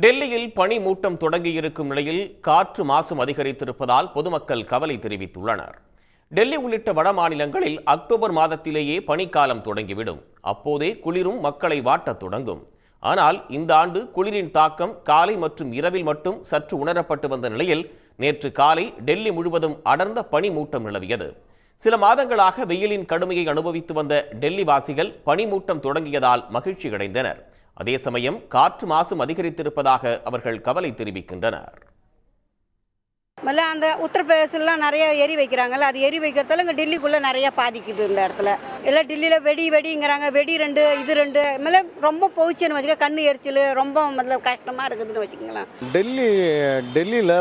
டெல்லியில் பனி மூட்டம் தொடங்கியிருக்கும் நிலையில் காற்று மாசும் அதிகரித்திருப்பதால் பொதுமக்கள் கவலை தெரிவித்துள்ளனர். டெல்லி உள்ளிட்ட வட மாநிலங்களில் அக்டோபர் மாதத்திலேயே பனிக்காலம் தொடங்கிவிடும். அப்போதே குளிரும் மக்களை வாட்டத் தொடங்கும். ஆனால் இந்த ஆண்டு குளிரின் தாக்கம் காலை மற்றும் இரவில் மட்டும் சற்று உணரப்பட்டு வந்த நிலையில் நேற்று காலை டெல்லி முழுவதும் அடர்ந்த பனி மூட்டம் நிலவியது. சில மாதங்களாக வெயிலின் கடுமையை அனுபவித்து வந்த டெல்லி வாசிகள் பனிமூட்டம் தொடங்கியதால் மகிழ்ச்சி அடைந்தனர். அதே சமயம் காற்று மாசும் அதிகரித்திருப்பதாக அவர்கள் கவலை தெரிவிக்கின்றனர். அந்த உத்தரப்பிரதேசலாம் நிறைய எரி வைக்கிறாங்கல்ல, அது எரி வைக்கிறதால இங்கே டெல்லிக்குள்ளே நிறைய பாதிக்குது. இந்த இடத்துல எல்லாம் டெல்லியில் வெடிங்கிறாங்க, வெடி ரெண்டு இது ரெண்டு மேலே ரொம்ப போச்சுன்னு வச்சுக்க, கண்ணு எரிச்சல் ரொம்ப கஷ்டமாக இருக்குதுன்னு வச்சுக்கோங்களேன். டெல்லியில்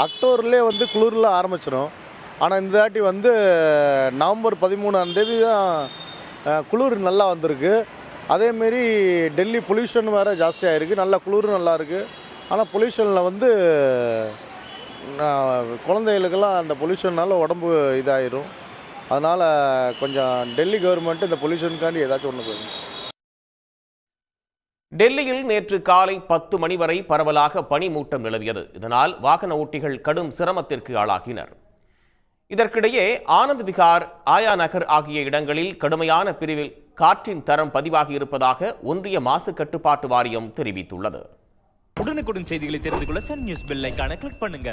அக்டோபர்லேயே குளிரில் ஆரம்பிச்சிடும். ஆனால் இந்த தாட்டி நவம்பர் 13 தான் குளிர் நல்லா வந்திருக்கு. அதேமாரி டெல்லி பொல்யூஷன் வேறு ஜாஸ்தியாக இருக்குது. நல்லா குளிர் நல்லா இருக்குது. ஆனால் பொல்யூஷனில் குழந்தைகளுக்கெல்லாம் அந்த பொல்யூஷனால் உடம்பு இதாகிடும். அதனால் கொஞ்சம் டெல்லி கவர்மெண்ட் இந்த பொல்யூஷனுக்காண்டி ஏதாச்சும் ஒன்று போயிடும். டெல்லியில் நேற்று காலை 10 மணி வரை பரவலாக பனி மூட்டம் நிலவியது. இதனால் வாகன ஓட்டிகள் கடும் சிரமத்திற்கு ஆளாகினர். இதற்கிடையே ஆனந்த் விகார், ஆயா நகர் ஆகிய இடங்களில் கடுமையான பிரிவில் காற்றின் தரம் பதிவாகி இருப்பதாக ஒன்றிய மாசு கட்டுப்பாட்டு வாரியம் தெரிவித்துள்ளது. உடனுக்குடன் செய்திகளை தெரிந்து கொள்ள சன் நியூஸ் பெல் ஐகானை கிளிக் பண்ணுங்க.